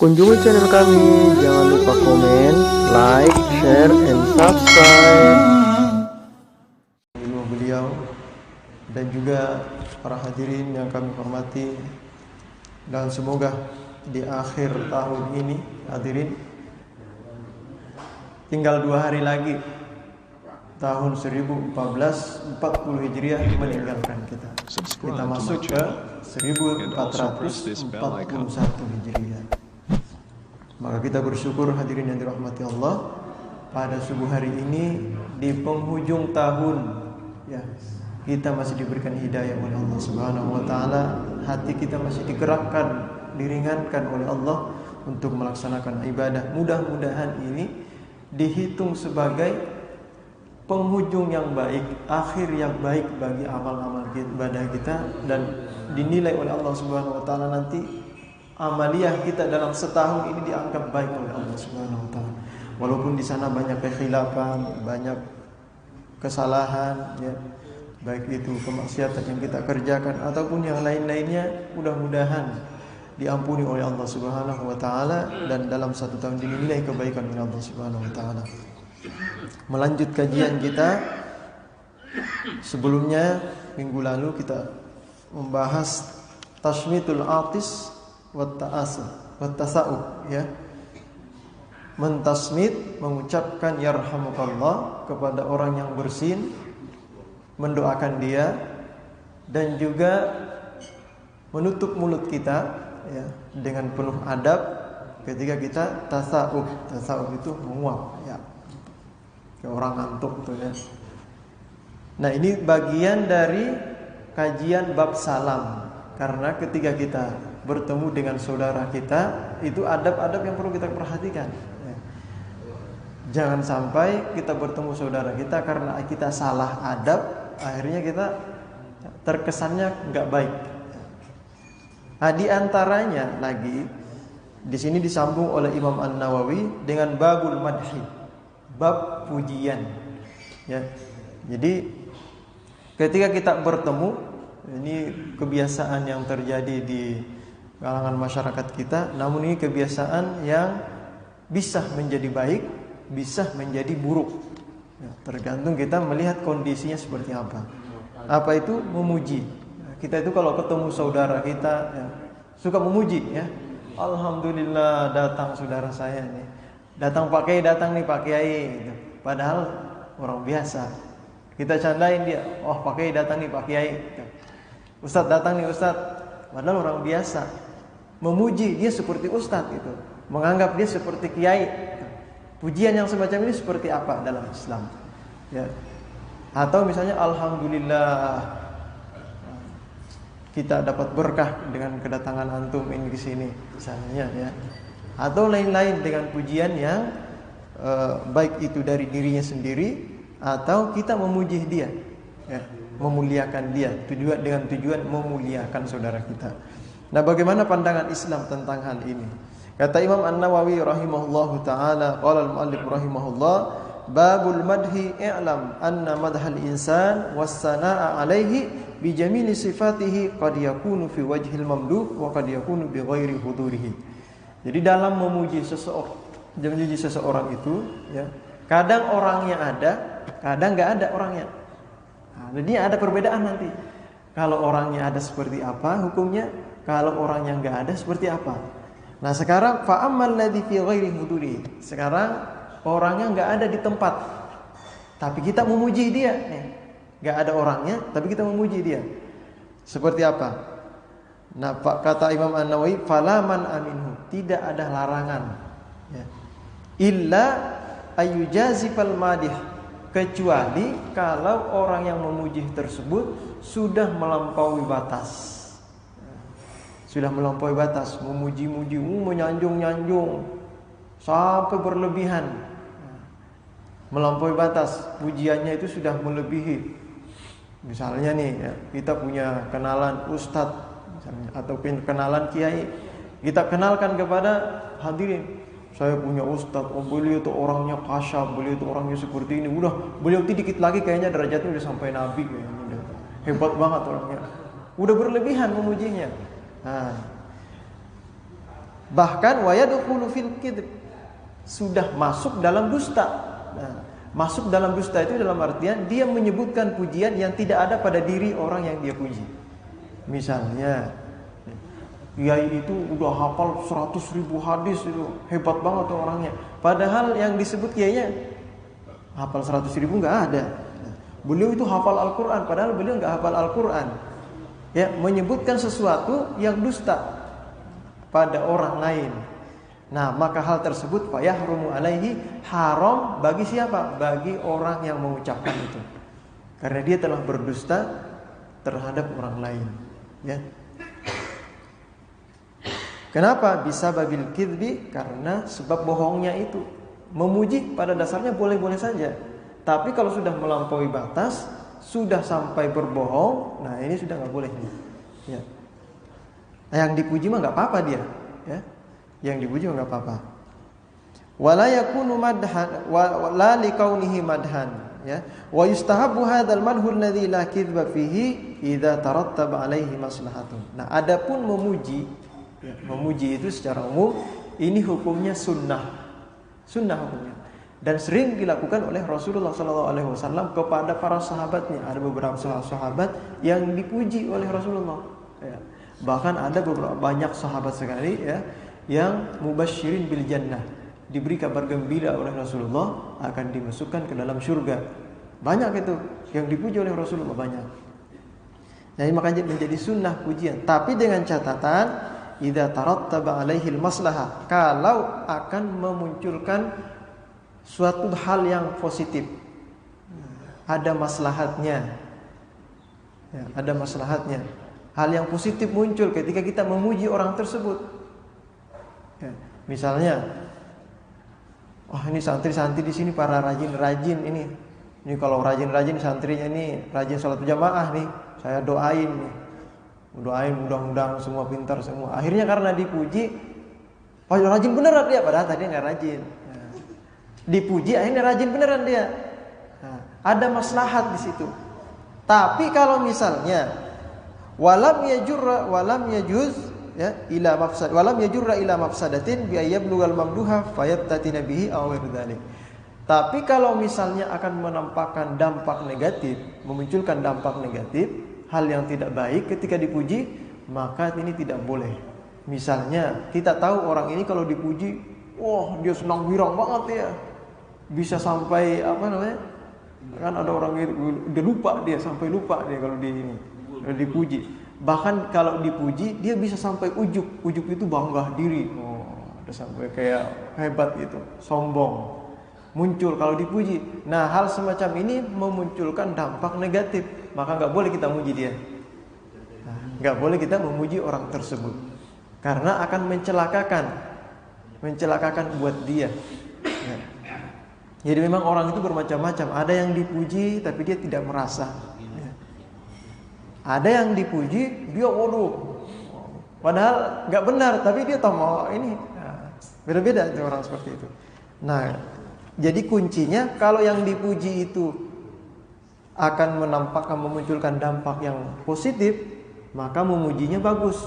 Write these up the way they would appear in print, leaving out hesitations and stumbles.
Kunjungi channel kami, jangan lupa komen, like, share, and subscribe. Beliau dan juga para hadirin yang kami hormati, dan semoga di akhir tahun ini, hadirin, tinggal 2 hari lagi tahun 1440 Hijriah meninggalkan kita. Kita masuk ke 1441 Hijriah. Maka kita bersyukur, hadirin yang dirahmati Allah, pada subuh hari ini di penghujung tahun, ya, kita masih diberikan hidayah oleh Allah Subhanahu wa taala. Hati kita masih digerakkan, diringankan oleh Allah untuk melaksanakan ibadah. Mudah-mudahan ini dihitung sebagai penghujung yang baik, akhir yang baik bagi amal-amal ibadah kita, dan dinilai oleh Allah Subhanahu wa taala nanti amaliyah kita dalam setahun ini dianggap baik oleh Allah Subhanahu wa taala. Walaupun di sana banyak kekhilafan, banyak kesalahan, ya, baik itu kemaksiatan yang kita kerjakan ataupun yang lain-lainnya, mudah-mudahan diampuni oleh Allah Subhanahu wa taala dan dalam satu tahun dinilai kebaikan oleh Allah Subhanahu wa taala. Melanjut kajian kita, sebelumnya minggu lalu kita membahas tasmitul atis wat tasa'ub, ya. Mentasmid, mengucapkan yarhamukallah kepada orang yang bersin, mendoakan dia, dan juga menutup mulut kita, ya, dengan penuh adab ketika kita tasa'ub. Tasa'ub itu menguap, ya, kayak orang ngantuk tuh, ya. Nah, ini bagian dari kajian bab salam, karena ketika kita bertemu dengan saudara kita, itu adab-adab yang perlu kita perhatikan, ya. Jangan sampai kita bertemu saudara kita karena kita salah adab, akhirnya kita terkesannya nggak baik. Nah, di antaranya lagi di sini disambung oleh Imam An-Nawawi dengan babul madhi, bab pujian, ya. Jadi ketika kita bertemu, ini kebiasaan yang terjadi di kalangan masyarakat kita, namun ini kebiasaan yang bisa menjadi baik, bisa menjadi buruk, ya, tergantung kita melihat kondisinya seperti apa. Apa itu? Memuji. Kita itu kalau ketemu saudara kita, ya, suka memuji, ya. Alhamdulillah datang saudara saya nih, datang nih Pak Kiai, gitu. Padahal orang biasa. Kita candain dia, oh Pak Kiai datang nih Pak Kiai, gitu. Ustadz datang nih Ustadz, padahal orang biasa. Memuji dia seperti ustadz, gitu. Menganggap dia seperti kiai, gitu. Pujian yang semacam ini seperti apa dalam Islam, ya? Atau misalnya alhamdulillah kita dapat berkah dengan kedatangan antum ini ke sini, misalnya, ya. Atau lain-lain dengan pujian yang baik itu dari dirinya sendiri atau kita memuji dia, ya, memuliakan dia, dengan tujuan memuliakan saudara kita. Nah, bagaimana pandangan Islam tentang hal ini? Kata Imam An-Nawawi rahimahullahu taala, qala al-muallif rahimahullah, babul madhi i'lam anna madhal insan was sanaa alaihi bi jamili sifatihi qad yakunu fi wajhil mamduh wa qad yakunu bi ghairi hudurihi. Jadi dalam memuji seseorang itu, ya, kadang orangnya ada, kadang enggak ada orangnya. Nah, jadi ada perbedaan nanti. Kalau orangnya ada seperti apa hukumnya, kalau orangnya enggak ada seperti apa. Nah, sekarang fa ammal ladzi fi ghairi huduri. Sekarang orangnya enggak ada di tempat, tapi kita memuji dia, nih. Enggak ada orangnya, tapi kita memuji dia. Seperti apa? Nah, kata Imam An-Nawawi, falaman aminhu, tidak ada larangan, ya, illa ayyujazifal madih, kecuali kalau orang yang memuji tersebut sudah melampaui batas. Sudah melampaui batas, memuji-muji, menyanjung-nyanjung sampai berlebihan. Melampaui batas, pujiannya itu sudah melebihi. Misalnya nih, ya, kita punya kenalan ustadz, misalnya, atau kenalan kiai, kita kenalkan kepada hadirin, saya punya ustadz, oh beliau itu orangnya kasyaf, beliau itu orangnya seperti ini. Udah, beliau dikit lagi kayaknya derajatnya udah sampai nabi, kayaknya udah hebat banget orangnya. Udah berlebihan memujinya. Nah, Bahkan wa yadkhulu fil kidb, sudah masuk dalam dusta. Nah, masuk dalam dusta itu dalam artian dia menyebutkan pujian yang tidak ada pada diri orang yang dia puji. Misalnya, kiai itu udah hafal 100.000 hadis, itu hebat banget tuh orangnya. Padahal yang disebut kiainya hafal 100.000 nggak ada. Beliau itu hafal Al-Quran, padahal beliau nggak hafal Al-Quran. Ya, menyebutkan sesuatu yang dusta pada orang lain. Nah, maka hal tersebut fayahrumu alaihi, haram bagi siapa? Bagi orang yang mengucapkan itu. Karena dia telah berdusta terhadap orang lain. Ya. Kenapa? Bisa babil kidbi, karena sebab bohongnya itu. Memuji pada dasarnya boleh-boleh saja. Tapi kalau sudah melampaui batas, sudah sampai berbohong, nah ini sudah nggak boleh nih. Ya. Nah, yang dipuji mah nggak apa-apa dia. Ya. Yang dipuji mah nggak apa-apa. Wala yakunu madhan wa la likaunihi madhan. Ya. Wa yustahabbu hadzal madhu alladhi la kidba fihi idza tarattaba alaihi maslahatun. Nah, adapun memuji, ya, memuji itu secara umum ini hukumnya sunnah. Sunnah hukumnya. Dan sering dilakukan oleh Rasulullah SAW kepada para sahabatnya. Ada beberapa sahabat yang dipuji oleh Rasulullah. Ya. Bahkan ada banyak sahabat sekali ya yang mubasyirin bil jannah, diberi kabar gembira oleh Rasulullah akan dimasukkan ke dalam surga. Banyak itu yang dipuji oleh Rasulullah, banyak. Jadi makanya menjadi sunnah pujian. Tapi dengan catatan idza tarattaba alaihi maslahah, kalau akan memunculkan suatu hal yang positif, ada maslahatnya, ya, ada maslahatnya. Hal yang positif muncul ketika kita memuji orang tersebut. Ya, misalnya, wah ini santri-santri di sini para rajin-rajin ini. Ini kalau rajin-rajin santrinya ini rajin salat jamaah nih, saya doain nih, doain mudah-mudahan semua pintar semua. Akhirnya karena dipuji, oh rajin beneran dia, padahal tadi nggak rajin. Dipuji akhirnya rajin beneran dia. Nah, ada maslahat di situ. Tapi kalau misalnya walam yajuz ya ila mafsad walam yajurra ila mafsadatin bi ayyablughal mamduha fayattatina bihi aw dzalik. Tapi kalau misalnya akan menampakkan dampak negatif, memunculkan dampak negatif, hal yang tidak baik ketika dipuji, maka ini tidak boleh. Misalnya kita tahu orang ini kalau dipuji, wah dia senang girang banget ya. Bisa sampai apa namanya? Kan ada orang dia lupa, dia sampai lupa dia kalau dipuji. Bahkan kalau dipuji dia bisa sampai ujub. Ujub itu bangga diri. Oh, ada sampai kayak hebat gitu, sombong. Muncul kalau dipuji. Nah, hal semacam ini memunculkan dampak negatif, maka nggak boleh kita muji dia. Nah, nggak boleh kita memuji orang tersebut karena akan mencelakakan buat dia. Ya. Jadi memang orang itu bermacam-macam. Ada yang dipuji tapi dia tidak merasa. Ya. Ada yang dipuji dia waduh, padahal nggak benar tapi dia tahu mau ini. Nah, beda-beda itu orang seperti itu. Nah, jadi kuncinya kalau yang dipuji itu akan memunculkan dampak yang positif, maka memujinya bagus.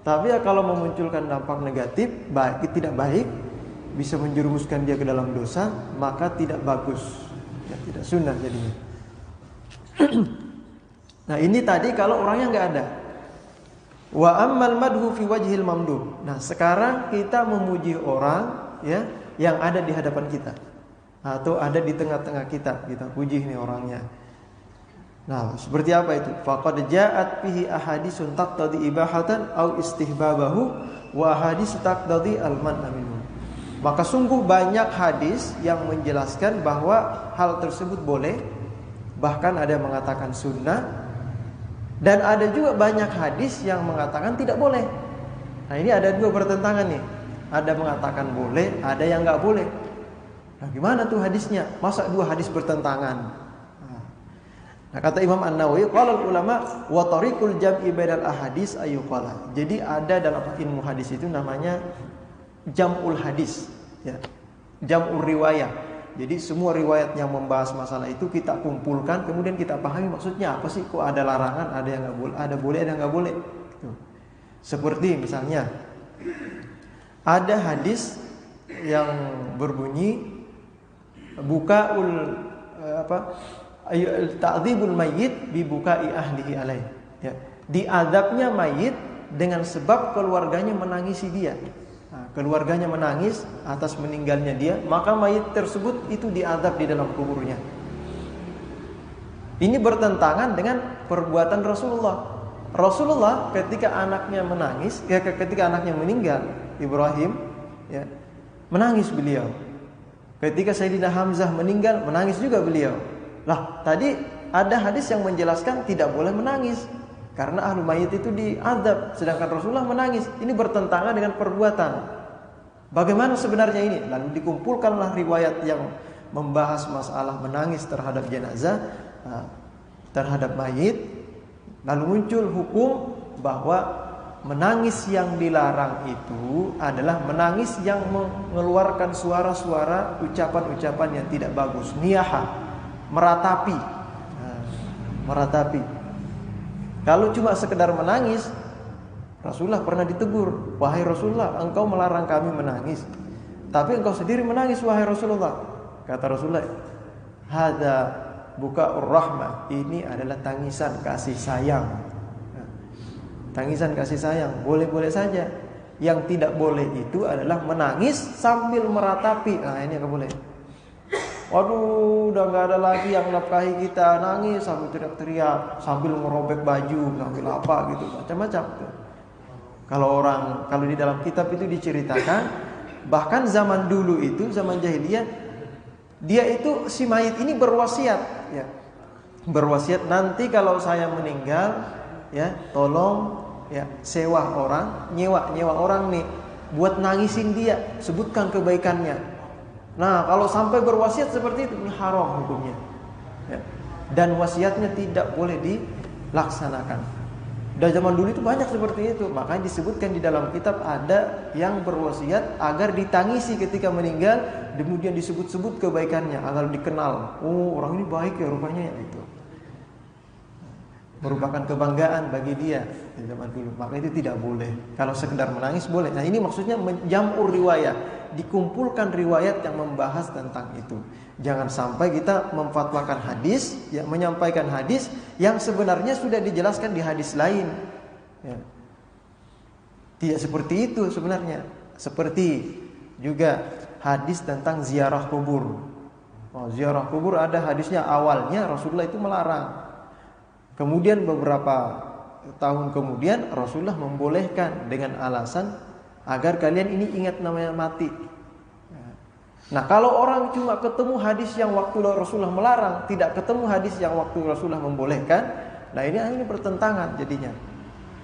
Tapi ya kalau memunculkan dampak negatif, tidak baik, bisa menjerumuskan dia ke dalam dosa, maka tidak bagus, ya, tidak sunnah jadinya. Nah ini tadi kalau orangnya nggak ada. Wa ammal madhu fi wajhil mamduh. Nah sekarang kita memuji orang ya yang ada di hadapan kita atau ada di tengah-tengah kita puji nih orangnya. Nah seperti apa itu? Faqad ja'at fihi ahaditsun taqtadi ibahatan au istihbabahu wa ahadits taqtadi al-man'a minhu. Maka sungguh banyak hadis yang menjelaskan bahwa hal tersebut boleh, bahkan ada yang mengatakan sunnah, dan ada juga banyak hadis yang mengatakan tidak boleh. Nah ini ada dua pertentangan nih, ada mengatakan boleh, ada yang nggak boleh. Nah gimana tuh hadisnya? Masa dua hadis bertentangan? Nah kata Imam An-Nawawi, qala ulama wa tariqul jam'i bainal ahadits ayyuqala. Jadi ada dalam ilmu hadis itu namanya jam'ul hadis, ya. Jam'ur riwayah. Jadi semua riwayat yang membahas masalah itu kita kumpulkan, kemudian kita pahami maksudnya apa sih? Kok ada larangan, ada yang nggak boleh, ada boleh, ada yang nggak boleh. Gitu. Seperti misalnya Ada hadis yang berbunyi bukaul ta'dzibul mayyit bi bukai ahlihi alaih. Ya. Diadabnya mayit dengan sebab keluarganya menangisi dia. Nah, keluarganya menangis atas meninggalnya dia, maka mayit tersebut itu diadab di dalam kuburnya. Ini bertentangan dengan perbuatan Rasulullah. Rasulullah ketika anaknya menangis, ketika anaknya meninggal, Ibrahim, ya, menangis beliau. Ketika Sayyidina Hamzah meninggal, menangis juga beliau. Lah, tadi ada hadis yang menjelaskan tidak boleh menangis karena ahlu mayit itu diazab, sedangkan Rasulullah menangis. Ini bertentangan dengan perbuatan. Bagaimana sebenarnya ini? Lalu dikumpulkanlah riwayat yang membahas masalah menangis terhadap jenazah, terhadap mayit. Lalu muncul hukum bahwa menangis yang dilarang itu adalah menangis yang mengeluarkan suara-suara, ucapan-ucapan yang tidak bagus, niyaha, meratapi. Meratapi. Kalau cuma sekedar menangis, Rasulullah pernah ditegur, wahai Rasulullah, engkau melarang kami menangis, tapi engkau sendiri menangis, wahai Rasulullah. Kata Rasulullah, hadza buka'ur rahmah, ini adalah tangisan kasih sayang. Tangisan kasih sayang, boleh-boleh saja. Yang tidak boleh itu adalah menangis sambil meratapi. Nah, ini enggak boleh. Waduh, udah enggak ada lagi yang nafkahi kita, nangis sambil teriak-teriak, sambil ngerobek baju, sambil apa gitu, macam-macam. Kalau di dalam kitab itu diceritakan, bahkan zaman dulu itu, zaman jahiliyah, dia itu si mayit ini berwasiat, ya. Berwasiat, nanti kalau saya meninggal, ya, tolong ya sewa orang, nyewa orang nih buat nangisin dia, sebutkan kebaikannya. Nah, kalau sampai berwasiat seperti itu, ini haram hukumnya. Ya. Dan wasiatnya tidak boleh dilaksanakan. Dan zaman dulu itu banyak seperti itu, makanya disebutkan di dalam kitab ada yang berwasiat agar ditangisi ketika meninggal, kemudian disebut-sebut kebaikannya agar dikenal. Oh, orang ini baik ya rupanya ya itu. Merupakan kebanggaan bagi dia di zaman dulu. Maka itu tidak boleh. Kalau sekedar menangis boleh. Nah, ini maksudnya jam'ur riwayat, dikumpulkan riwayat yang membahas tentang itu. Jangan sampai kita memfatwakan hadis, ya, menyampaikan hadis yang sebenarnya sudah dijelaskan di hadis lain. Ya. Tidak seperti itu sebenarnya. Seperti juga hadis tentang ziarah kubur. Oh, ziarah kubur ada hadisnya, awalnya Rasulullah itu melarang. Kemudian beberapa tahun kemudian Rasulullah membolehkan dengan alasan agar kalian ini ingat namanya mati. Nah, kalau orang cuma ketemu hadis yang waktu Rasulullah melarang, tidak ketemu hadis yang waktu Rasulullah membolehkan, nah ini bertentangan jadinya.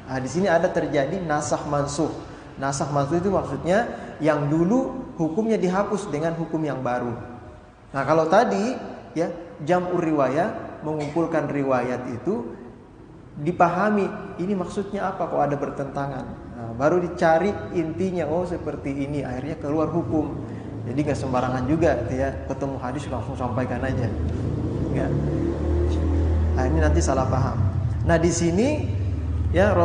Nah, di sini ada terjadi nasakh mansukh. Nasakh mansukh itu maksudnya yang dulu hukumnya dihapus dengan hukum yang baru. Nah, kalau tadi ya jam'ur riwayat, mengumpulkan riwayat itu dipahami ini maksudnya apa, kok ada bertentangan. Nah, baru dicari intinya, oh seperti ini, akhirnya keluar hukum. Jadi nggak sembarangan juga ya ketemu hadis langsung sampaikan aja. Enggak. Nah, ini nanti salah paham. Nah, di sini ya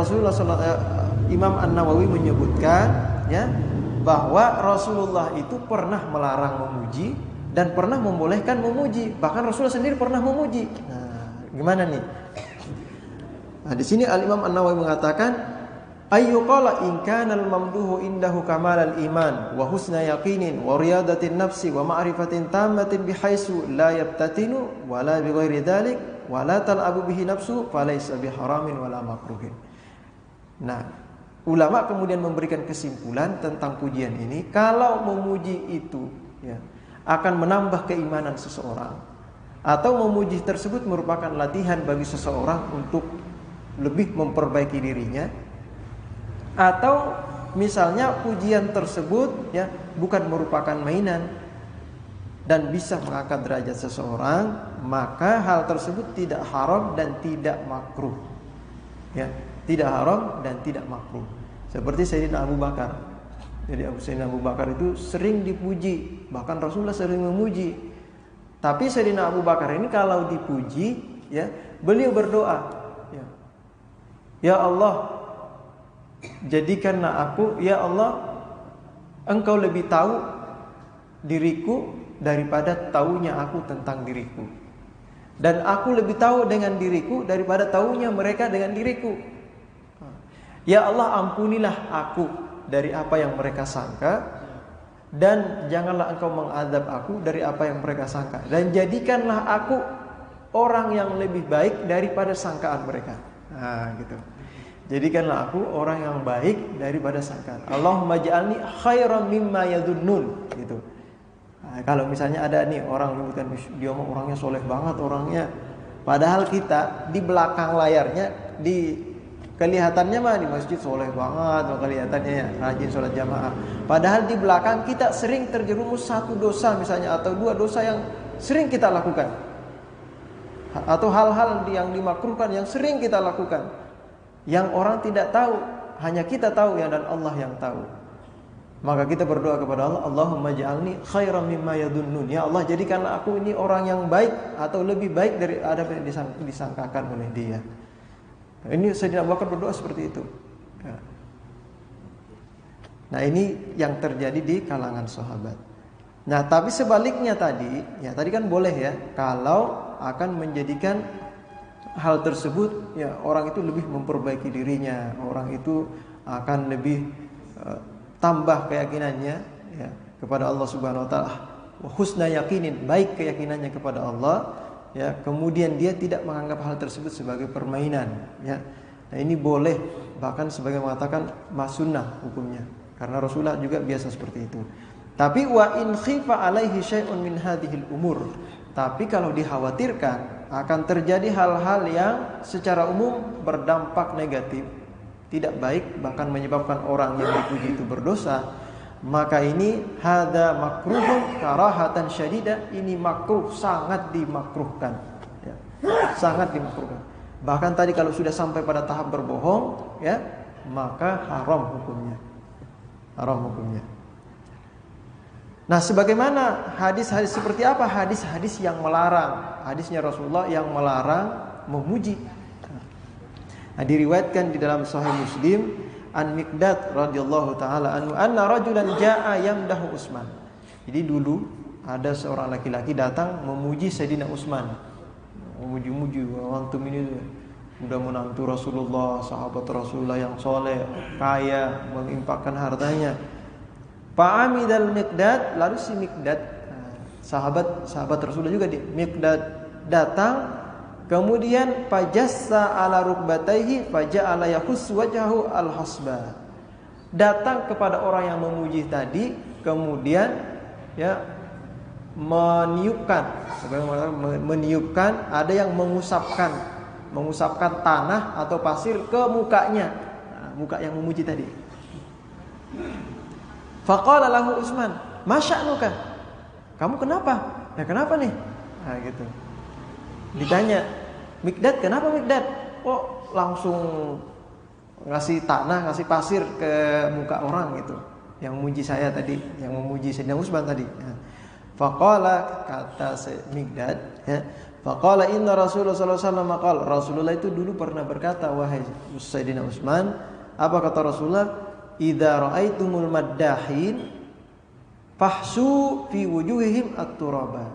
Imam An-Nawawi menyebutkan ya bahwa Rasulullah itu pernah melarang memuji dan pernah membolehkan memuji. Bahkan Rasulullah sendiri pernah memuji. Nah, gimana nih? Nah, di sini Al-Imam An-Nawawi mengatakan, ayyuqala in kana al-mamduhu indahu kamalal iman wa husna yaqinin wa riyadatin nafsi wa ma'rifatin tammatin bihaisu la yabtatinu wa la bighairi dzalik wa la tal'abu bihi nafsu falaysa biharamin wala makruhin. Nah, ulama kemudian memberikan kesimpulan tentang pujian ini, kalau memuji itu ya akan menambah keimanan seseorang, atau memuji tersebut merupakan latihan bagi seseorang untuk lebih memperbaiki dirinya, atau misalnya pujian tersebut ya bukan merupakan mainan dan bisa mengangkat derajat seseorang, maka hal tersebut tidak haram dan tidak makruh. Ya, tidak haram dan tidak makruh. Seperti Sayyidina Abu Bakar. Jadi Sayyidina Abu Bakar itu sering dipuji, bahkan Rasulullah sering memuji. Tapi Sayyidina Abu Bakar ini kalau dipuji, ya, beliau berdoa, ya Allah, jadikanlah aku, ya Allah, engkau lebih tahu diriku daripada taunya aku tentang diriku. Dan aku lebih tahu dengan diriku daripada taunya mereka dengan diriku. Ya Allah, ampunilah aku dari apa yang mereka sangka, dan janganlah engkau mengadab aku dari apa yang mereka sangka, dan jadikanlah aku orang yang lebih baik daripada sangkaan mereka. Nah, gitu. Jadikanlah aku orang yang baik daripada sangkaan. Allahumma ja'alni khairan mimma yadhunnun, gitu. Nah, kalau misalnya ada nih orang menyebutkan dia orangnya soleh banget orangnya, padahal kita di belakang layarnya, di kelihatannya mah di masjid soleh banget, kelihatannya ya rajin sholat jamaah. Padahal di belakang kita sering terjerumus satu dosa misalnya, atau dua dosa yang sering kita lakukan, atau hal-hal yang dimakruhkan yang sering kita lakukan, yang orang tidak tahu, hanya kita tahu ya, dan Allah yang tahu. Maka kita berdoa kepada Allah, Allahumma ja'alni khairan mimma yadhunnun. Ya Allah, jadikanlah aku ini orang yang baik atau lebih baik dari apa yang disangkakan oleh dia. Ini Sayyidina Abu Bakar berdoa seperti itu. Nah, ini yang terjadi di kalangan sahabat. Nah, tapi sebaliknya tadi, ya tadi kan boleh ya, kalau akan menjadikan hal tersebut, ya orang itu lebih memperbaiki dirinya, orang itu akan lebih tambah keyakinannya ya kepada Allah Subhanahu wa taala, husna yakinin, baik keyakinannya kepada Allah ya, kemudian dia tidak menganggap hal tersebut sebagai permainan ya. Nah, ini boleh, bahkan sebagai mengatakan masunnah hukumnya, karena Rasulullah juga biasa seperti itu. Tapi wa in khifa alaihi syai'un min hadhil umur, tapi kalau dikhawatirkan akan terjadi hal-hal yang secara umum berdampak negatif, tidak baik, bahkan menyebabkan orang yang dipuji itu berdosa, maka ini hada makruhun karahatan syadidah, ini makruh, sangat dimakruhkan ya. Sangat dimakruhkan. Bahkan tadi kalau sudah sampai pada tahap berbohong ya, maka haram hukumnya. Haram hukumnya. Nah, sebagaimana hadis-hadis seperti apa? Hadis-hadis yang melarang. Hadisnya Rasulullah yang melarang memuji. Nah, diriwayatkan di dalam Sahih Muslim an Miqdad radhiyallahu taala anhu anna rajulan jaa yamdahu Utsman. Jadi dulu ada seorang laki-laki datang memuji Sayyidina Utsman. Memuji-muji, antum ini sudah menantu Rasulullah, sahabat Rasulullah yang soleh, kaya, menginfakkan hartanya. Fa'amidal Miqdad, lalu si Miqdad, sahabat Rasulullah juga, dia Miqdad datang, kemudian fajassa ala rukbatayhi faja'ala yakhus wajhahu al-hasba. Datang kepada orang yang memuji tadi, kemudian ya meniupkan, ada yang mengusapkan tanah atau pasir ke mukanya, muka yang memuji tadi. Faqala lahu Utsman, "Masya'nuka?" Kamu kenapa? Ya kenapa nih? Nah, gitu. Ditanya, "Miqdad, kenapa Miqdad?" Oh, langsung ngasih tanah, ngasih pasir ke muka orang gitu. Yang memuji saya tadi, yang memuji Sayyidina Utsman tadi. Ya. Faqala, kata Miqdad, ya. Faqala inna Rasulullah sallallahu alaihi wasallam qala, Rasulullah itu dulu pernah berkata, wahai Sayyidina Utsman, apa kata Rasulullah? Idza ra'aitumul maddahin fahsu fi wujuhihim at-turaba.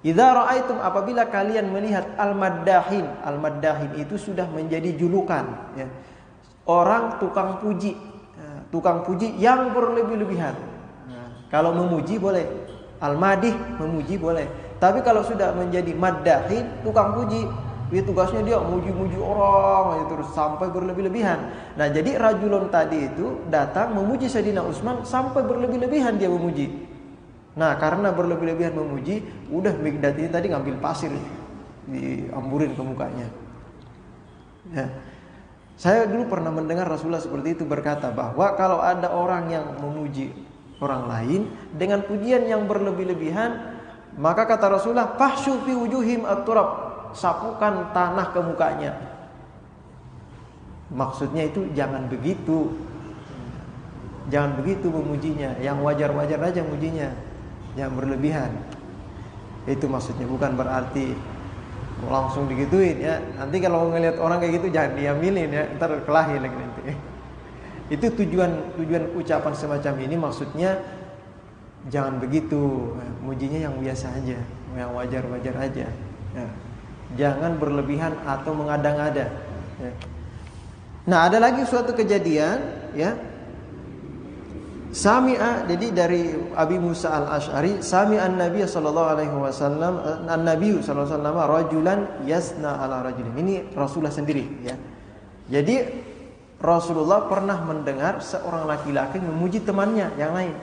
Idza ra'aitum, apabila kalian melihat al-maddahin, al-maddahin itu sudah menjadi julukan ya. Orang tukang puji, tukang puji yang berlebih-lebihan. Kalau memuji boleh, al-madih memuji boleh. Tapi kalau sudah menjadi maddahin, tukang puji, dia tugasnya dia muji-muji orang terus sampai berlebih-lebihan. Nah, jadi rajulun tadi itu datang memuji Sayyidina Utsman sampai berlebih-lebihan dia memuji. Nah, karena berlebih-lebihan memuji, udah Miqdad ini tadi ngambil pasir diamburin ke mukanya. Ya. Saya dulu pernah mendengar Rasulullah seperti itu berkata bahwa kalau ada orang yang memuji orang lain dengan pujian yang berlebih-lebihan, maka kata Rasulullah, fahsyu fi wujuhim at-turab, sapukan tanah ke mukanya. Maksudnya itu jangan begitu. Jangan begitu memujinya, yang wajar-wajar aja mujinya, yang berlebihan. Itu maksudnya, bukan berarti langsung digituin ya. Nanti kalau ngelihat orang kayak gitu jangan diambilin ya, ntar kelahi lagi nanti. Itu tujuan ucapan semacam ini, maksudnya jangan begitu, mujinya yang biasa aja, yang wajar-wajar aja. Ya. Jangan berlebihan atau mengada-ngada. Ya. Nah, ada lagi suatu kejadian, ya. Sami'a, jadi dari Abi Musa al-Asy'ari, sami'an Nabi sallallahu alaihi wasallam, an-Nabi sallallahu alaihi wasallam rajulan yasna ala rajulin. Ini Rasulullah sendiri, ya. Jadi Rasulullah pernah mendengar seorang laki-laki memuji temannya yang lain.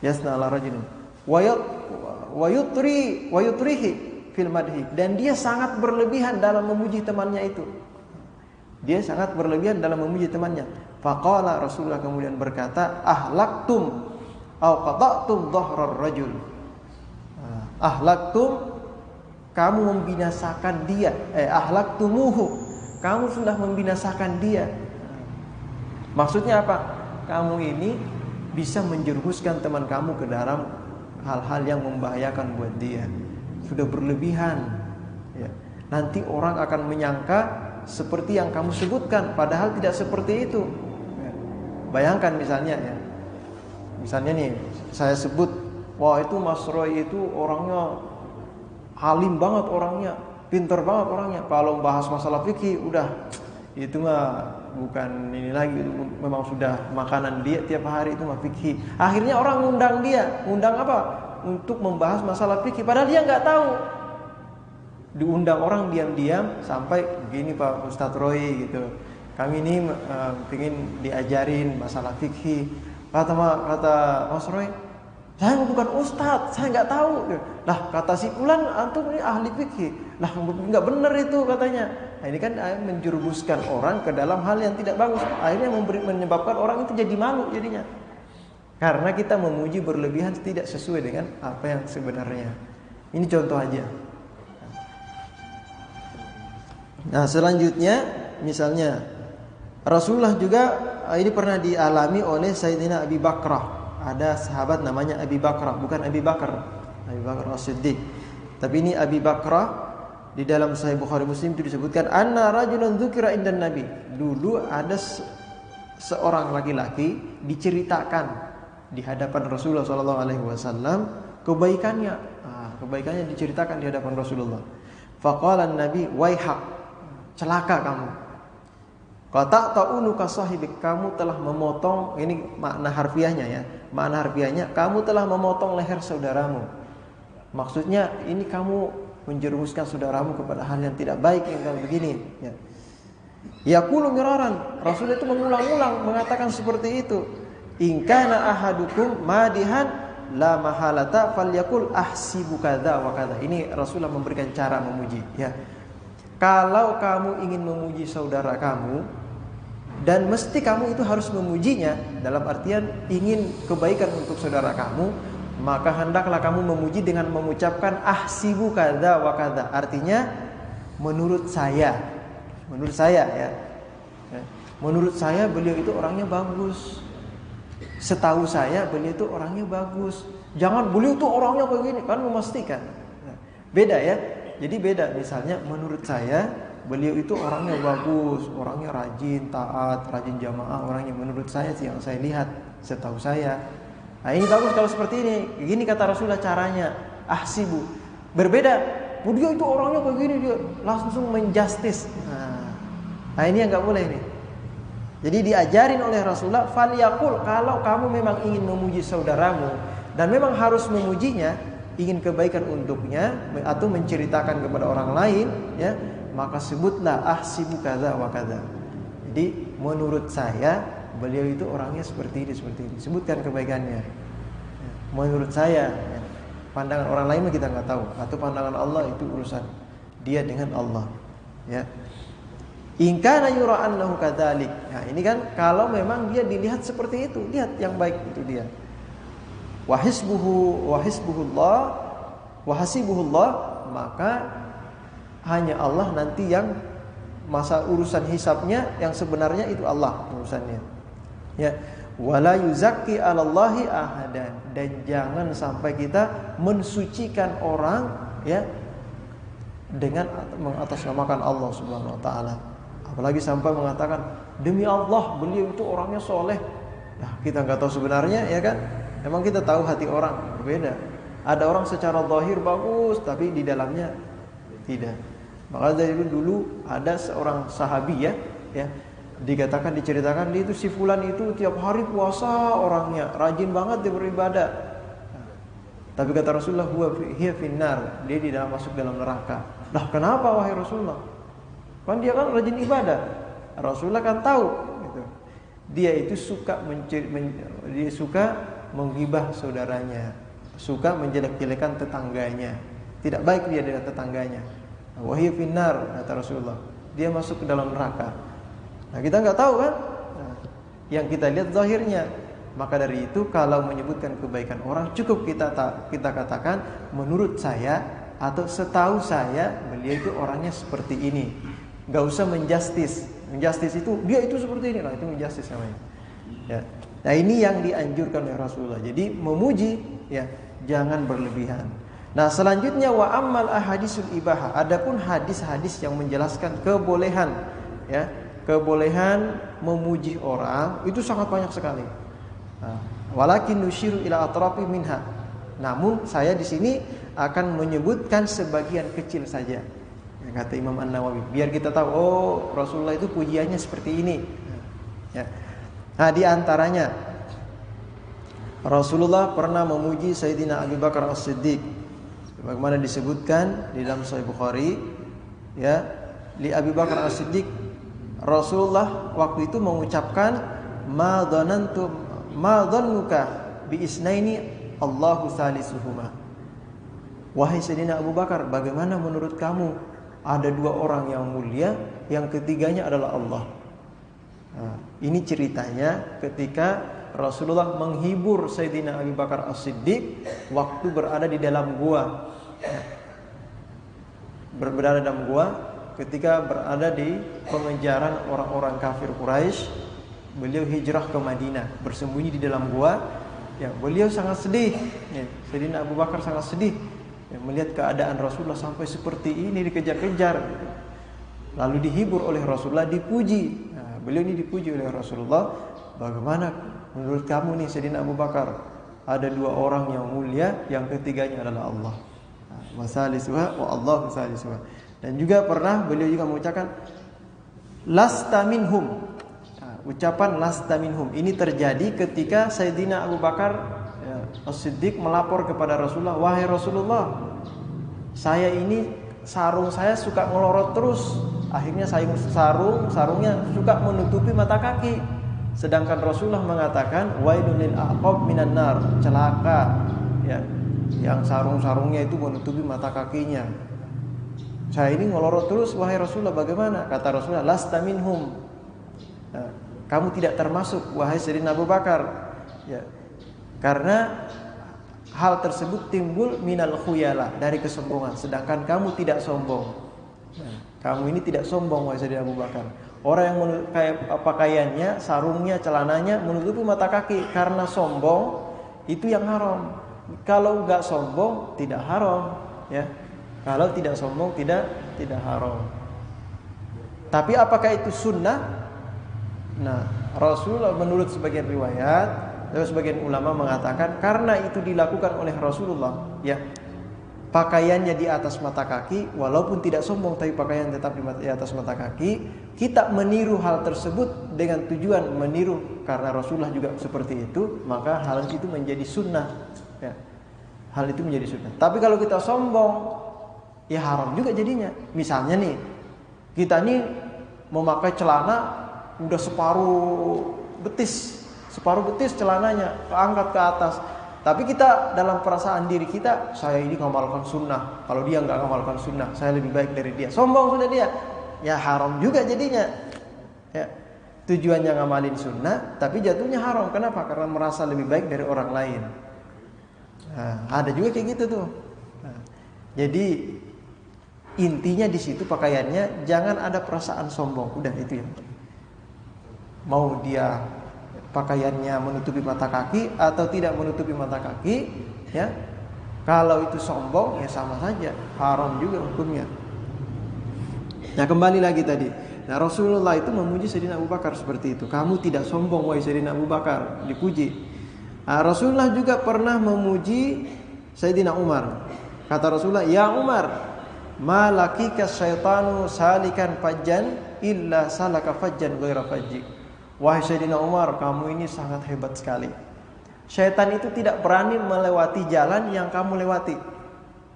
Yasna ala rajulin. Wa yutrihi fil madhi, dan dia sangat berlebihan dalam memuji temannya itu. Dia sangat berlebihan dalam memuji temannya. Faqala, Rasulullah kemudian berkata, ahlaktum au qata'tum dhahrar rajul. Ahlaktum, kamu membinasakan dia. Ahlaktumuhu, kamu sudah membinasakan dia. Maksudnya apa? Kamu ini bisa menjerumuskan teman kamu ke dalam hal-hal yang membahayakan buat dia. Sudah berlebihan, ya. Nanti orang akan menyangka seperti yang kamu sebutkan, padahal tidak seperti itu. Bayangkan misalnya, ya. Misalnya nih, saya sebut, wah itu Mas Roy itu orangnya alim banget orangnya, pinter banget orangnya. Kalau bahas masalah fikih, udah itu mah bukan ini lagi, itu memang sudah makanan dia tiap hari, itu mah fikih. Akhirnya orang ngundang dia, ngundang apa? Untuk membahas masalah fikih, padahal dia nggak tahu. Diundang orang diam-diam sampai begini, Pak Ustadz Roy gitu. Kami ini ingin diajarin masalah fikih. Kata Mas Roy, saya bukan ustadz, saya nggak tahu. Lah kata si Fulan, antum ini ahli fikih. Lah nggak benar itu katanya. Nah, ini kan menjerumuskan orang ke dalam hal yang tidak bagus. Akhirnya menyebabkan orang itu jadi malu jadinya. Karena kita memuji berlebihan tidak sesuai dengan apa yang sebenarnya. Ini contoh aja. Nah, selanjutnya misalnya Rasulullah juga ini pernah dialami oleh Sayyidina Abi Bakrah. Ada sahabat namanya Abi Bakrah, bukan Abi Bakar As-Siddiq. Tapi ini Abi Bakrah. Di dalam Sahih Bukhari Muslim itu disebutkan anna rajulan dzukira indan Nabi. Dulu ada seorang laki-laki diceritakan di hadapan Rasulullah sallallahu alaihi wasallam kebaikannya. Kebaikannya diceritakan di hadapan Rasulullah. Faqala an-Nabi, waihak, celaka kamu. Kata ta'unuka sahibik, kamu telah memotong, ini makna harfiahnya ya. Makna harfiahnya, kamu telah memotong leher saudaramu. Maksudnya ini kamu menjerumuskan saudaramu kepada hal yang tidak baik yang kayak begini, ya. Yaqulu miraran, Rasul itu mengulang-ulang mengatakan seperti itu. In kana ahadukum madihan la mahalata falyakul ahsibu kadza wa kadza. Ini Rasulullah memberikan cara memuji, ya. Kalau kamu ingin memuji saudara kamu, dan mesti kamu itu harus memujinya, dalam artian ingin kebaikan untuk saudara kamu, maka hendaklah kamu memuji dengan mengucapkan ahsibu kadza wa kadza. Artinya menurut saya ya. Menurut saya beliau itu orangnya bagus. Setahu saya beliau itu orangnya bagus. Jangan beliau itu orangnya begini, kan memastikan. Beda ya. Jadi beda, misalnya menurut saya beliau itu orangnya bagus, orangnya rajin, taat, rajin jamaah, orangnya menurut saya sih yang saya lihat, setahu saya. Nah ini bagus kalau seperti ini. Gini kata Rasulullah caranya, ahsibu. Berbeda, beliau itu orangnya begini, dia langsung menjustis. Nah ini yang nggak boleh nih. Jadi diajarin oleh Rasulullah, falyaqul, kalau kamu memang ingin memuji saudaramu dan memang harus memujinya, ingin kebaikan untuknya atau menceritakan kepada orang lain, ya, maka sebutlah ahsibu kadza wa kadza. Jadi menurut saya beliau itu orangnya seperti ini. Sebutkan kebaikannya. Menurut saya, ya. Pandangan orang lain kita nggak tahu, atau pandangan Allah itu urusan dia dengan Allah, ya. In kana yura annahu kadzalik. Nah, ini kan kalau memang dia dilihat seperti itu, lihat yang baik itu dia. Wa hisbuhullah wa hasibuhullah, maka hanya Allah nanti yang masa urusan hisabnya yang sebenarnya itu Allah urusannya. Ya, wala yuzakki 'alallahi ahadan, dan jangan sampai kita mensucikan orang, ya, dengan mengatasnamakan Allah Subhanahu wa taala. Apalagi sampai mengatakan demi Allah beliau itu orangnya soleh. Nah, kita nggak tahu sebenarnya, ya kan? Emang kita tahu hati orang berbeda. Ada orang secara zahir bagus, tapi di dalamnya tidak. Maka dari dulu ada seorang sahabi ya, diceritakan dia itu si fulan itu tiap hari puasa orangnya, rajin banget dia beribadah. Tapi kata Rasulullah, hiya finnar, dia tidak masuk dalam neraka. Lah kenapa wahai Rasulullah? Kan dia kan rajin ibadah. Rasulullah kan tahu gitu. Dia itu suka menggibah saudaranya, suka menjelek-jelekan tetangganya. Tidak baik dia dengan tetangganya. Wa hiya finnar, kata Rasulullah. Dia masuk ke dalam neraka. Nah, kita nggak tahu kan? Nah, yang kita lihat zahirnya. Maka dari itu kalau menyebutkan kebaikan orang cukup kita katakan menurut saya atau setahu saya beliau itu orangnya seperti ini. Gak usah menjustis. Menjustis itu dia itu seperti ini, nah itu menjustis namanya. Ya. Nah ini yang dianjurkan oleh Rasulullah. Jadi memuji ya jangan berlebihan. Nah selanjutnya wa ammal ahadisul ibahah. Adapun hadis-hadis yang menjelaskan kebolehan ya, kebolehan memuji orang itu sangat banyak sekali. Walakin nusyiru ila atrafi minha. Namun saya di sini akan menyebutkan sebagian kecil saja. Kata Imam An-Nawawi, biar kita tahu oh Rasulullah itu pujiannya seperti ini. Ya. Nah, di antaranya Rasulullah pernah memuji Sayyidina Abu Bakar As-Siddiq. Bagaimana disebutkan di dalam Sahih Bukhari, ya, li Abu Bakar As-Siddiq Rasulullah waktu itu mengucapkan ma dhannuka bi isnaini Allahu salisuhuma. Wahai Sayyidina Abu Bakar, bagaimana menurut kamu ada dua orang yang mulia, yang ketiganya adalah Allah. Nah, ini ceritanya ketika Rasulullah menghibur Sayyidina Abu Bakar As-Siddiq waktu berada di dalam gua. Berada dalam gua ketika berada di pengejaran orang-orang kafir Quraisy, beliau hijrah ke Madinah, bersembunyi di dalam gua. Ya, beliau sangat sedih. Ya, Sayyidina Abu Bakar sangat sedih. Ya, melihat keadaan Rasulullah sampai seperti ini dikejar-kejar. Lalu dihibur oleh Rasulullah, dipuji. Nah, beliau ini dipuji oleh Rasulullah. Bagaimana menurut kamu nih Sayyidina Abu Bakar? Ada dua orang yang mulia, yang ketiganya adalah Allah. Wasalisuha wa Allah wasalisuha. Dan juga pernah beliau juga mengucapkan lasta minhum. Nah, ucapan lasta minhum ini terjadi ketika Sayyidina Abu Bakar As-Siddiq melapor kepada Rasulullah, wahai Rasulullah, saya ini sarung saya suka ngelorot terus. Akhirnya sarungnya suka menutupi mata kaki. Sedangkan Rasulullah mengatakan wailul lil aqab minan nar, celaka ya, yang sarungnya itu menutupi mata kakinya. Saya ini ngelorot terus, wahai Rasulullah, bagaimana? Kata Rasulullah, lasta minhum. Nah, kamu tidak termasuk wahai Sayyidina Abu Bakar. Ya. Karena hal tersebut timbul minal khuyala, dari kesombongan. Sedangkan kamu tidak sombong. Nah, kamu ini tidak sombong wahai Sayyidina Abu Bakar. Orang yang pakaiannya, sarungnya, celananya menutupi mata kaki karena sombong, itu yang haram. Kalau enggak sombong tidak haram, ya. Kalau tidak sombong tidak haram. Tapi apakah itu sunnah? Nah, Rasulullah menurut sebagian riwayat, lalu sebagian ulama mengatakan karena itu dilakukan oleh Rasulullah, ya, pakaiannya di atas mata kaki, walaupun tidak sombong tapi pakaian tetap di atas mata kaki, kita meniru hal tersebut dengan tujuan meniru karena Rasulullah juga seperti itu, maka hal itu menjadi sunnah, ya. Hal itu menjadi sunnah. Tapi kalau kita sombong, ya haram juga jadinya. Misalnya nih, kita nih memakai celana udah separuh betis celananya keangkat ke atas, tapi kita dalam perasaan diri kita, saya ini ngamalkan sunnah, kalau dia nggak ngamalkan sunnah, saya lebih baik dari dia, sombong sudah dia, ya haram juga jadinya, ya. Tujuannya ngamalin sunnah tapi jatuhnya haram. Kenapa? Karena merasa lebih baik dari orang lain. Nah, ada juga kayak gitu tuh. Nah, jadi intinya di situ pakaiannya jangan ada perasaan sombong, udah itu ya. Mau dia pakaiannya menutupi mata kaki atau tidak menutupi mata kaki, ya. Kalau itu sombong, ya sama saja, haram juga hukumnya. Nah, kembali lagi tadi. Nah, Rasulullah itu memuji Sayyidina Abu Bakar seperti itu. Kamu tidak sombong wahai Sayyidina Abu Bakar, dipuji. Nah, Rasulullah juga pernah memuji Sayyidina Umar. Kata Rasulullah, "Ya Umar, ma lakika syaitanu salikan fajjan illa salaka fajjan ghaira fajjik." Wahai Sayyidina Umar, kamu ini sangat hebat sekali. Syaitan itu tidak berani melewati jalan yang kamu lewati.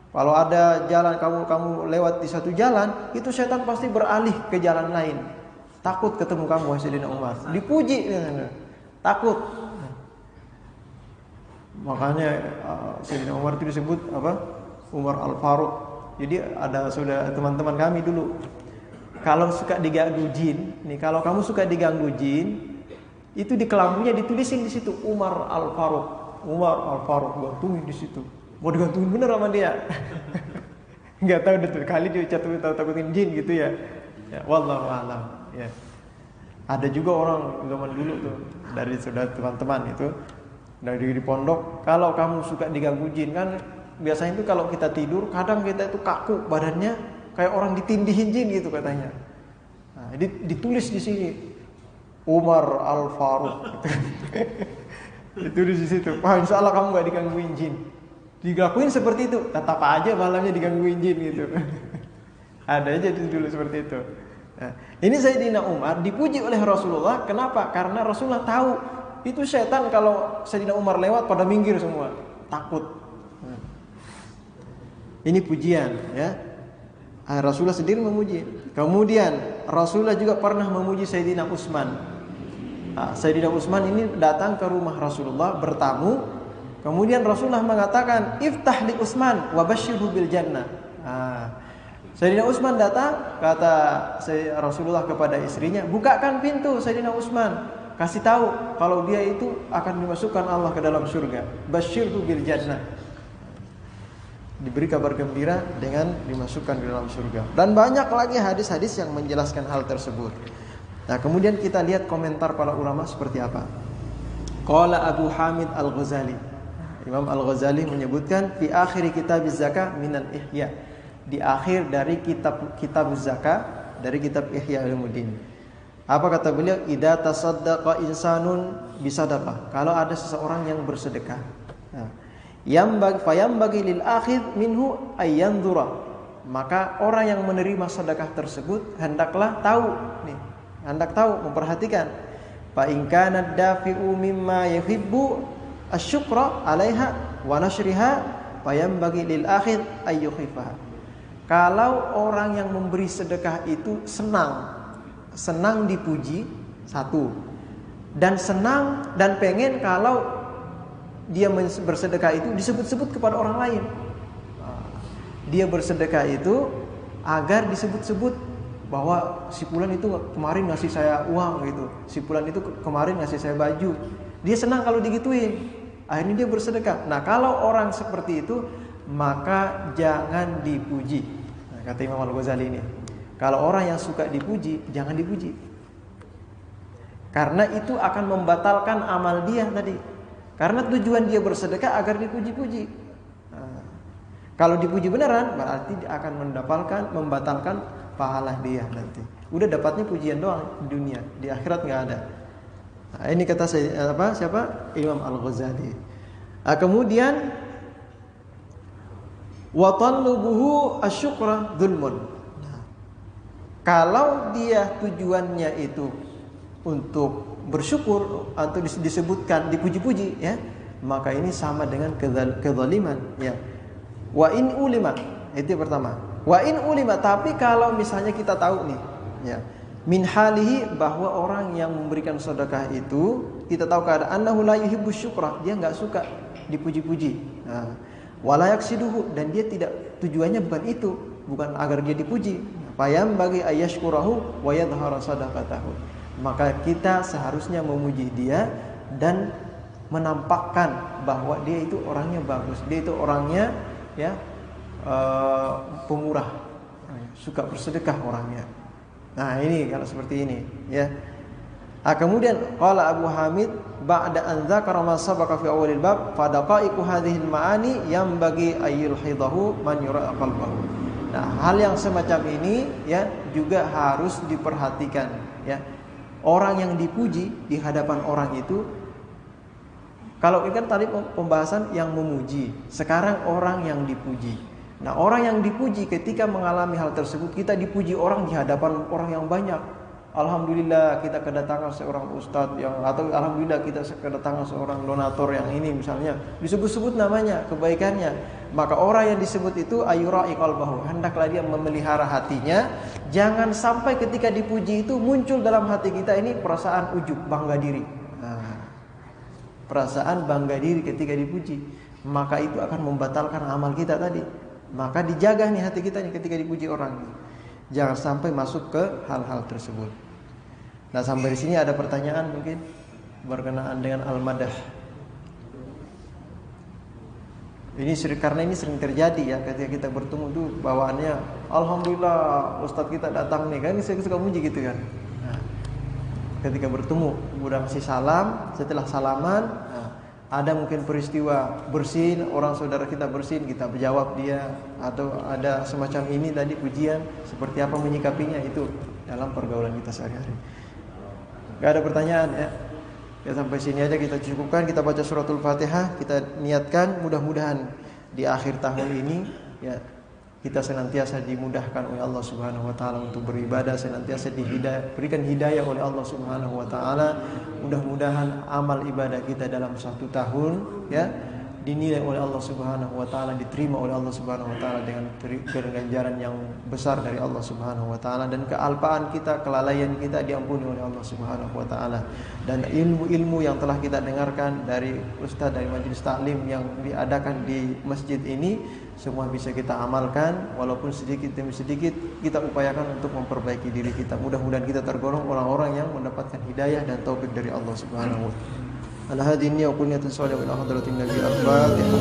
Kalau ada jalan kamu lewat di satu jalan, itu syaitan pasti beralih ke jalan lain. Takut ketemu kamu, wahai Sayyidina Umar. Dipuji, takut. Makanya Sayyidina Umar itu disebut apa? Umar Al-Faruq. Jadi sudah teman-teman kami dulu, kalau suka diganggu jin, nih kalau kamu suka diganggu jin, itu di kelambunya ditulisin di situ Umar Al-Faruq. Umar Al-Faruq, gantungin di situ. Mau digantungin bener sama dia. Enggak tahu betul kali dia takutin jin gitu ya. Ya, wallahu a'lam. Ya. Ada juga orang zaman dulu tuh dari saudara teman-teman itu dari di pondok, kalau kamu suka diganggu jin kan biasanya itu kalau kita tidur kadang kita itu kaku badannya kayak orang ditindihin jin gitu katanya. Nah, ditulis di sini Umar Al-Faruq. Ditulis di situ. Wah, insya Allah kamu gak digangguin jin. Dilakuin seperti itu, tetap aja malamnya digangguin jin gitu. Ada aja dulu seperti itu. Nah, ini Sayyidina Umar dipuji oleh Rasulullah. Kenapa? Karena Rasulullah tahu itu setan kalau Sayyidina Umar lewat pada minggir semua, takut. Ini pujian, ya. Rasulullah sendiri memuji. Kemudian Rasulullah juga pernah memuji Sayyidina Utsman. Sayyidina Utsman ini datang ke rumah Rasulullah bertamu. Kemudian Rasulullah mengatakan, "Iftah li Utsman wa basyirhu bil jannah." Sayyidina Utsman datang, kata Rasulullah kepada istrinya, "Bukakan pintu Sayyidina Utsman, kasih tahu kalau dia itu akan dimasukkan Allah ke dalam surga. Basyirhu bil jannah." Diberi kabar gembira dengan dimasukkan ke dalam surga. Dan banyak lagi hadis-hadis yang menjelaskan hal tersebut. Nah, kemudian kita lihat komentar para ulama seperti apa. Qala Abu Hamid Al-Ghazali. Imam Al-Ghazali menyebutkan fi akhir kitab zakah minal ihya. Di akhir dari kitab zakah dari kitab Ihya Ulumuddin. Apa kata beliau? Idza tasaddaqa insanun bisadaqah. Kalau ada seseorang yang bersedekah. Fayambagi lil akhid minhu ayyanzura. Maka orang yang menerima sedekah tersebut hendaklah tahu nih, hendak tahu, memperhatikan. Fa in kana dafi'u mimma yuhibbu asyukra 'alaiha wa nashriha fayambagi lil akhid ayyukhifaha. Kalau orang yang memberi sedekah itu senang dipuji, satu, dan senang dan pengen kalau dia bersedekah itu disebut-sebut kepada orang lain. Dia bersedekah itu agar disebut-sebut bahwa si fulan itu kemarin ngasih saya uang gitu, si fulan itu kemarin ngasih saya baju. Dia senang kalau digituin. Akhirnya dia bersedekah. Nah, kalau orang seperti itu maka jangan dipuji. Nah, kata Imam Al-Ghazali ini, kalau orang yang suka dipuji, jangan dipuji. Karena itu akan membatalkan amal dia tadi. Karena tujuan dia bersedekah agar dipuji-puji. Nah, kalau dipuji beneran, berarti dia akan membatalkan pahala dia nanti. Udah dapatnya pujian doang di dunia, di akhirat nggak ada. Nah, ini kata siapa? Imam Al-Ghazali. Nah, kemudian wa tallubuhu asyukra dzulmun. Nah, kalau dia tujuannya itu untuk bersyukur atau disebutkan dipuji-puji, ya, maka ini sama dengan kezaliman, ya. Wa in ulima, itu yang pertama. Wa in ulima, tapi kalau misalnya kita tahu nih, ya, min halihi, bahwa orang yang memberikan sedekah itu kita tahu keadaan annahu la yuhibbu syukra, dia enggak suka dipuji-puji. Nah, wala yaksiduhu, dan dia tidak, tujuannya bukan itu, bukan agar dia dipuji. Payam bagi ayashkurahu wa yadhhara sadaqatahu. Maka kita seharusnya memuji dia dan menampakkan bahwa dia itu orangnya bagus, dia itu orangnya, ya, pemurah, suka bersedekah orangnya. Nah, ini kalau seperti ini, ya. Nah, kemudian qala Abu Hamid ba'da an dzakara ma sabaqa fi awalil bab fa daqaiqu hadhihi al-ma'ani yang bagi ayyul hidahu man yura qalbahu. Nah, hal yang semacam ini ya juga harus diperhatikan ya. Orang yang dipuji di hadapan orang itu, kalau ini kan tadi pembahasan yang memuji, sekarang orang yang dipuji. Nah, orang yang dipuji ketika mengalami hal tersebut, kita dipuji orang di hadapan orang yang banyak. Alhamdulillah kita kedatangan seorang ustadz yang, atau alhamdulillah kita kedatangan seorang donatur yang ini misalnya, disebut-sebut namanya, kebaikannya. Maka orang yang disebut itu ayura'i qalbahu, hendaklah dia memelihara hatinya. Jangan sampai ketika dipuji itu muncul dalam hati kita ini perasaan ujub, bangga diri. Nah, perasaan bangga diri ketika dipuji, maka itu akan membatalkan amal kita tadi. Maka dijaga nih hati kita nih ketika dipuji orang. Jangan sampai masuk ke hal-hal tersebut. Nah, sampai di sini ada pertanyaan mungkin berkenaan dengan al-madah. Karena ini sering terjadi ya, ketika kita bertemu tuh bawaannya alhamdulillah ustadz kita datang nih, kan saya suka muji gitu kan. Nah, ketika bertemu udah kasih salam, setelah salaman, nah, ada mungkin peristiwa bersin, orang saudara kita bersin, kita menjawab dia, atau ada semacam ini tadi pujian, seperti apa menyikapinya, itu dalam pergaulan kita sehari-hari. Gak ada pertanyaan ya. Ya, sampai sini aja kita cukupkan. Kita baca suratul Fatihah. Kita niatkan mudah-mudahan di akhir tahun ini ya, kita senantiasa dimudahkan oleh Allah Subhanahu wa taala untuk beribadah, senantiasa berikan hidayah oleh Allah Subhanahu wa taala. Mudah-mudahan amal ibadah kita dalam satu tahun ya dinilai oleh Allah Subhanahu wa taala, diterima oleh Allah Subhanahu wa taala dengan ganjaran yang besar dari Allah Subhanahu wa taala, dan kealpaan kita, kelalaian kita diampuni oleh Allah Subhanahu wa taala. Dan ilmu-ilmu yang telah kita dengarkan dari ustaz, dari majelis taklim yang diadakan di masjid ini, semua bisa kita amalkan, walaupun sedikit demi sedikit kita upayakan untuk memperbaiki diri kita. Mudah-mudahan kita tergolong orang-orang yang mendapatkan hidayah dan taufik dari Allah Subhanahu wa taala. Ala hadhihi niyya wa kulliyatun salihah ila hadratin nabi al-fatihah.